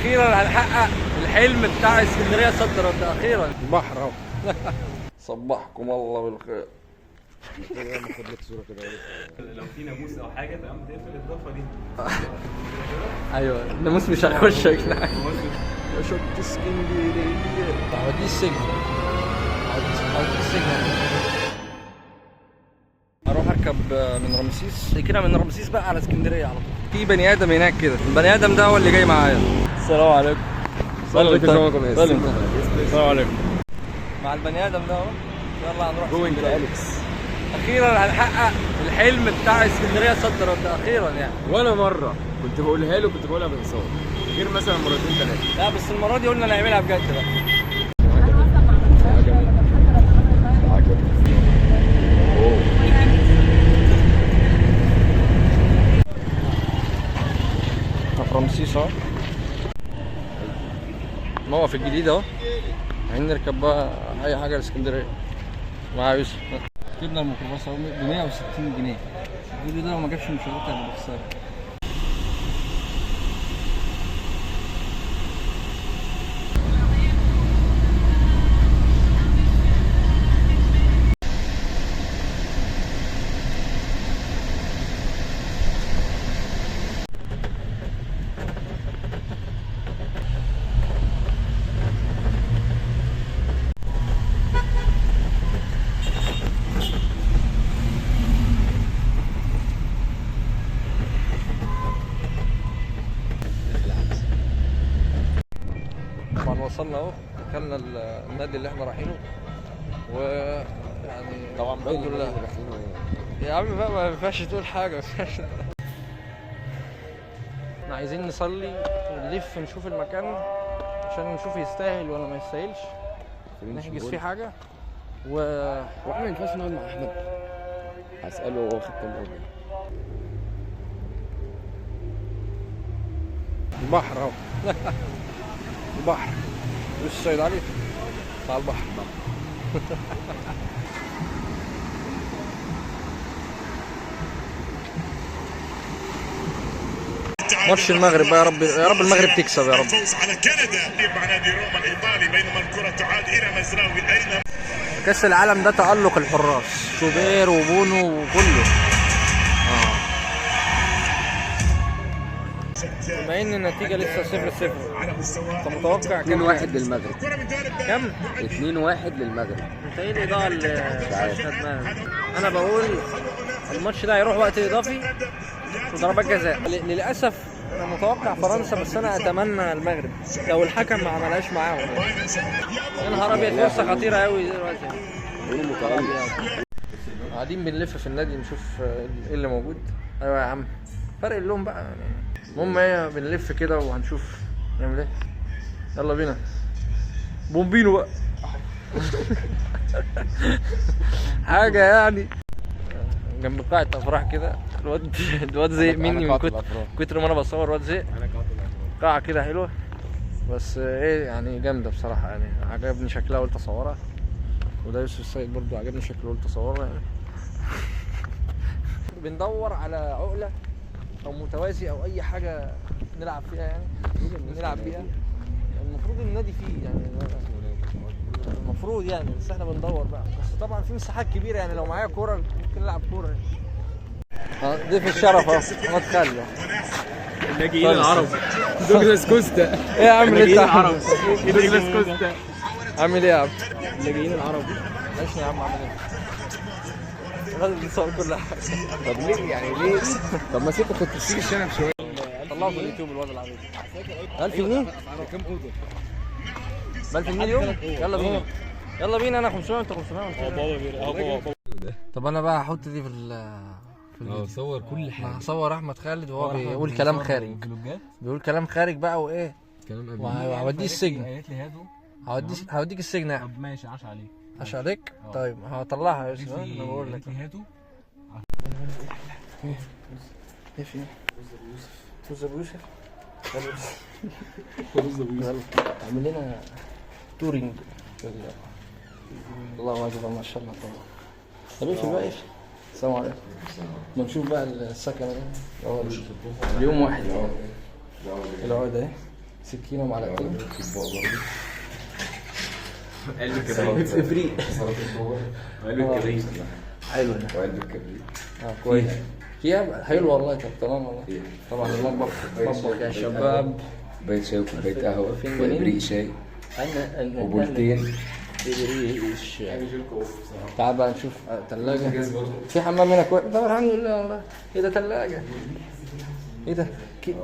اخيرا هنحقق الحلم بتاع اسكندريه صد رد. اخيرا البحر اهو. صبحكم الله بالخير. ناخد لك صوره كده لو في ناموس او حاجه تمام تقفل الاضافه دي. ايوه الناموس مش هيخش يا جدعان. يا شط اسكندريه هوديه السجن. هوديه السجن. اروح اركب من رمسيس كده، من رمسيس بقى على اسكندريه على طول. في بني ادم هناك كده، البني ادم ده هو اللي جاي معايا. السلام عليكم. السلام عليكم. مع البني ادم ده اهو. يلا هنروح اسكندريه. اخيرا هنحقق الحلم بتاع اسكندريه صد رد. اخيرا يعني. ولا مره كنت بقولها له كنت بقولها بهزار، غير مثلا مرتين ثلاثه. لا بس المره دي قلنا نعملها بجد بقى. في رمسيس اهو، موقف الجديد اهو. هنركب بقى اي حاجه لاسكندريه مع يوسف. جبنا الميكروباص اهو ب 160 جنيه. الفيديو ده لو ما جابش مشاهدات هيبقى بخساره. طبعا وصلنا اهو، دخلنا النادي اللي احنا رايحينه، ويعني طبعا الحمد لله. يا عم بقى ما ينفعش تقول حاجه، ما ينفعش. احنا عايزين نصلي ونلف نشوف المكان عشان نشوف يستاهل ولا ما يستاهلش نحجز فيه حاجه. واحنا ما ينفعش نقعد مع احمد، هساله هو واخد كام اوردر. البحر اهو. البحر. مش السيد علي بتاع البحر. ماتش المغرب بقى، يا رب يا رب المغرب تكسب يا رب. الفوز على كندا مع نادي روما الايطالي، بينما الكره تعاد الى مزراوي. اين كاس العالم ده تألق الحراس، شوبير وبونو وكله. بما ان النتيجه لسه 0-0، انت متوقع كام؟ 2-1 للمغرب. كام؟ 2-1 للمغرب. انت ايه الاضاءه اللي خدناها؟ انا بقول الماتش ده هيروح وقت اضافي وضربات جزاء. للاسف انا متوقع فرنسا، بس انا اتمنى المغرب لو الحكم ما عملهاش معاهم يعني. يا نهار ابيض، فرصه خطيره قوي دلوقتي. قاعدين بنلف في النادي نشوف ايه اللي موجود. ايوه يا عم، فرق اللون بقى يعني. المهم ايه، بنلف كده وهنشوف نعمل ايه. يلا بينا بومبينو بقى. حاجه يعني جنب قاعة افراح كده. الواد زهق مني من كتر ما انا بصور. الواد زهق. قاعة كده حلوه، بس ايه يعني جامده بصراحه يعني. عجبني شكلها قلت اصورها، وده يوسف السيد برضو عجبني شكله قلت اصورها يعني. بندور على عقله او متوازي او اي حاجه نلعب فيها يعني. نلعب بيها. المفروض النادي فيه يعني، المفروض يعني، بس احنا بندور بقى. بس طبعا في مساحات كبيره يعني، لو معايا كوره ممكن نلعب كوره يعني. ضيف الشرف اهو احمد خالد. اللاجئين العرب. دوجلاس كوستا. ايه يا عم اللي انت العرب. دوجلاس كوستا. عامل ايه يا عم؟ اللاجئين العرب. ماشي يا عم، عامل ايه؟ لازم نصور كل حاجه. طب ليه يعني ليه؟ طب ما سيبك كنت تسيب الشنب شويه. طلعوا في اليوتيوب الواد العبيط. 1000 جنيه؟ كام اوردر؟ ب 1000 جنيه اليوم؟ يلا بينا. يلا بينا. انا 500 وانت 500. طب انا بقى هحط دي في الفيديو. صور كل حاجه. هصور احمد خالد وهو بيقول كلام خارج. بيقول كلام خارج بقى وايه؟ كلام قبل. وهوديه السجن. قالت لي هاته. هوديك السجن يا احمد. طب ماشي، عاش عليك. عاش عليك؟ طيب هطلعها يا يوسف. انا بقول لك قالت لي هاته. ايه في رز ابو يوسف. يلا اعمل لنا تورينج. الله اكبر ما شاء الله. طب ايه في الباقي؟ السلام عليكم. نشوف بقى السكن ده. اليوم واحد العقد اهي. سكينه ومعلقتين. قلب سلطه افريق. سلطه الكبار قلب الكبريت. حلو ده. وعلبه كبريت. كويس. فيها حلو والله. طب تمام والله. طبعا المطبخ مطبخ يا شباب. كوبايه شاي وكوبايه قهوه فنجانين. وابريق شاي انا وبولتين. تعال بقى نشوف تلاجة. في حمام هنا كويس. طب الحمد لله والله. ايه ده تلاجة؟ ايه ده؟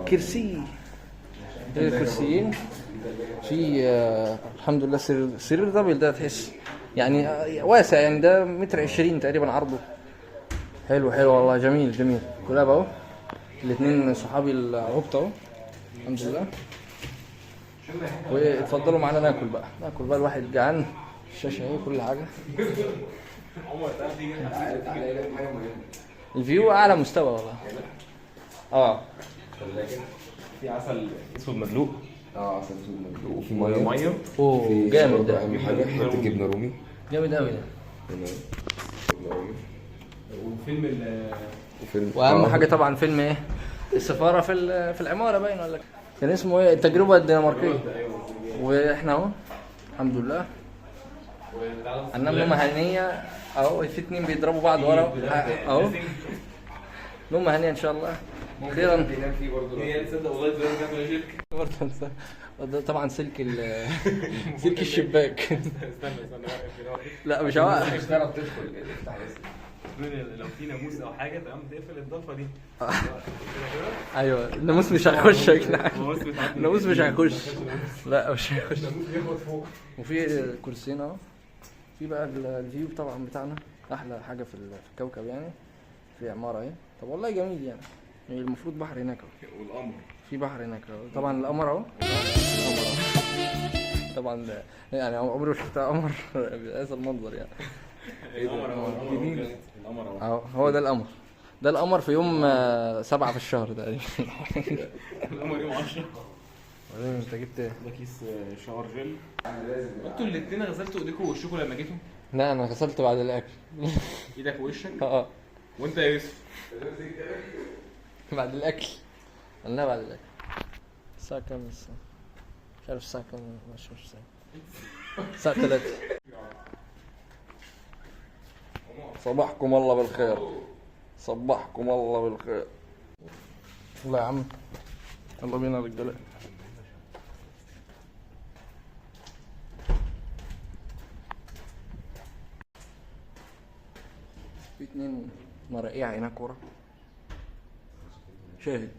كرسي. ايه كرسيين؟ في الحمد لله سرير دبل ده تحس يعني واسع يعني ده 1.20 متر تقريبا عرضه. حلو والله جميل كلاب اهو. الاثنين صحابي العبط اهو الحمد لله. واتفضلوا معانا ناكل بقى الواحد جعان. الشاشه اهي كل حاجه. الفيو اعلى مستوى والله. في عسل اسود مدلوق. عسل اسود مدلوق وفي ميه. اوه جامد ده. اهم حاجه حته جبنه رومي. جامد قوي ده. جبنه رومي. وفيلم واهم حاجه طبعا فيلم ايه؟ السفاره في العماره باين ولا كان اسمه ايه؟ التجربه الدنماركيه. واحنا اهو الحمد لله هننام نومه هنيه اهو. في اتنين بيضربوا بعض ورا اهو. نومه هنيه ان شاء الله خيرا. هي تصدق والله زي ده طبعا سلك سلك الشباك. استنى لا مش هوقف. مش هتعرف تدخل افتح بس. لو في ناموس او حاجه تمام تقفل الضلفه دي. ايوه الناموس مش هيخش يا جدعان. الناموس مش هيخش. لا مش هيخش. وفي كرسيين اهو. في بقى الفيو طبعا بتاعنا احلى حاجه في الكوكب يعني. في عماره اهي. طب والله جميل يعني المفروض بحر هناك اهو. والقمر في بحر هناك اهو. طبعا القمر اهو. القمر اهو. طبعا يعني عمري ما شفت قمر بهذا المنظر يعني. القمر اهو هو ده القمر. ده القمر في يوم 7 في الشهر تقريبا. القمر يوم 10. وبعدين انت جبت ايه؟ ده كيس شاور جل. انتوا الاثنين غسلتوا ايديكم ووشكم لما جيتوا؟ لا انا غسلت بعد الاكل. ايدك ووشك؟ اه وانت يا يوسف؟ بعد الاكل. قلنا بعد الاكل. الساعة كام الساعة؟ مش عارف الساعة كام. مش الساعة 3. صباحكم الله بالخير. صباحكم الله بالخير. يلا يا عم يلا بينا رجاله. في 2 مرقيع هناك ورا. شاهد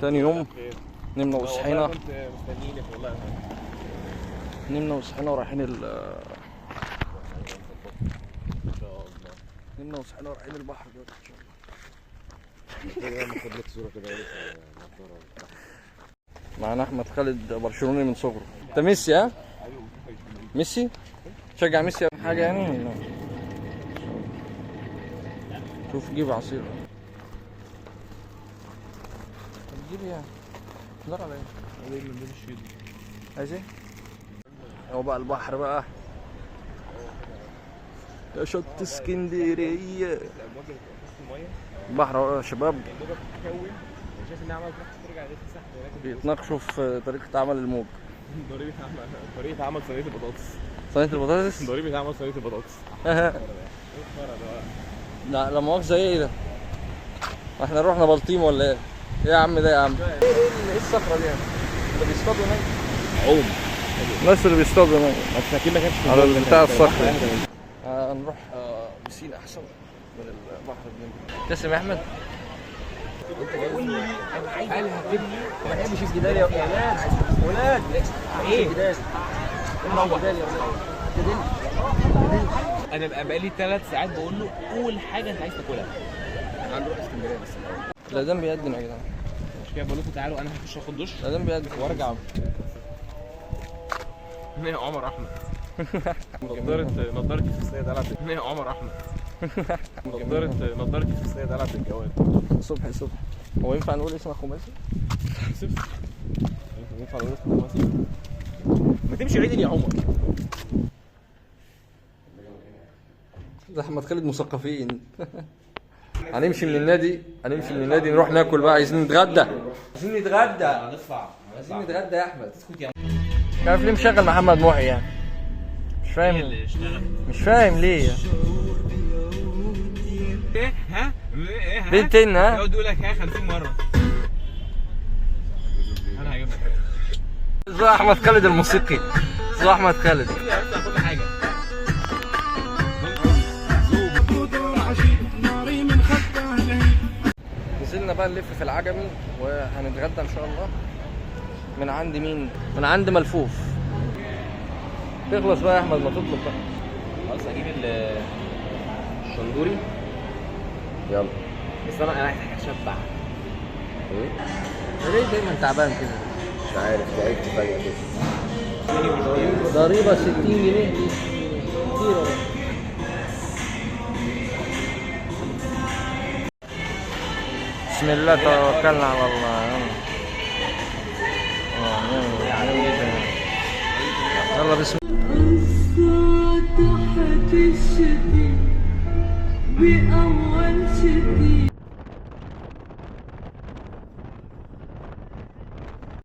تاني يوم نمنا وصحينا. مستنيينك والله. نمنا وصحينا ورايحين نمنا وصحينا ورايحين البحر دلوقتي ان شاء الله. ناخد لك صوره كده. معانا احمد خالد برشلوني من صغره. انت ميسي ها؟ ميسي؟ تشجع ميسي حاجه يعني؟ شوف جيب عصير. تجيب يعني لا على ايه؟ عايز ايه؟ هو بقى البحر بقى يا شط اسكندريه. البحر اهو يا شباب بيتناقشوا في طريقه عمل الموج. طريقة عمل صينية البطاطس. صينيه البطاطس. طريقة عمل صينية البطاطس. لا مؤاخذة ايه ده؟ احنا رحنا بلطيم ولا ايه؟ ايه يا عم ده يا عم؟ ايه الصخرة دي يعني؟ اللي بيصطادوا هناك؟ عوم. الناس اللي بيصطادوا هناك بس اكيد ما كانش على بتاع الصخرة. نروح بسين احسن من البحر الجنوبي. تسلم يا احمد. هل هتبني ما بحبش الجدال يا ولاد ايه الجدال؟ انا بقالي 3 ساعات بقول له قول حاجه انت عايز تاكلها. احنا هنروح اسكندريه بس لا ده بيقدم يا جدعان. مش كده بقول لكم تعالوا انا هخش اخد دش لا ده بيقدم وارجع. مين عمر احمد؟ نضاره الفسيه ده لعبه. مين عمر احمد؟ نضاره الفسيه ده لعبه الجواد. صبحي هو ينفع نقول اسمك خماسي؟ ينفع نقول اسمك خماسي؟ ما تمشي عدل يا عمر. ده احمد خالد مثقفين. هنمشي من النادي نروح ناكل بقى. عايزين نتغدى يا احمد. مش عارف ليه مشغل محمد محي يعني. مش فاهم ليه يعني. ايه ها؟ ايه ها؟ بنتين ها؟ يقعد يقول لك ها 50 مره. انا هجيب لك زي احمد خالد الموسيقي. زي احمد خالد. كل حاجه. نزلنا بقى نلف في العجمي وهنتغدى ان شاء الله من عند مين؟ من عند ملفوف. تخلص بقى يا احمد ما تطلب بقى. خلاص اجيب الشندوري. يلا. بس انا محتاج اشبع. ايه؟ ليه دايما تعبان كده؟ مش عارف، تعبت فجأة كده. ضريبة 60 جنيه دي كتير والله. بسم الله توكلنا على الله. يلا بسم الصوت حتشتي بأول شتي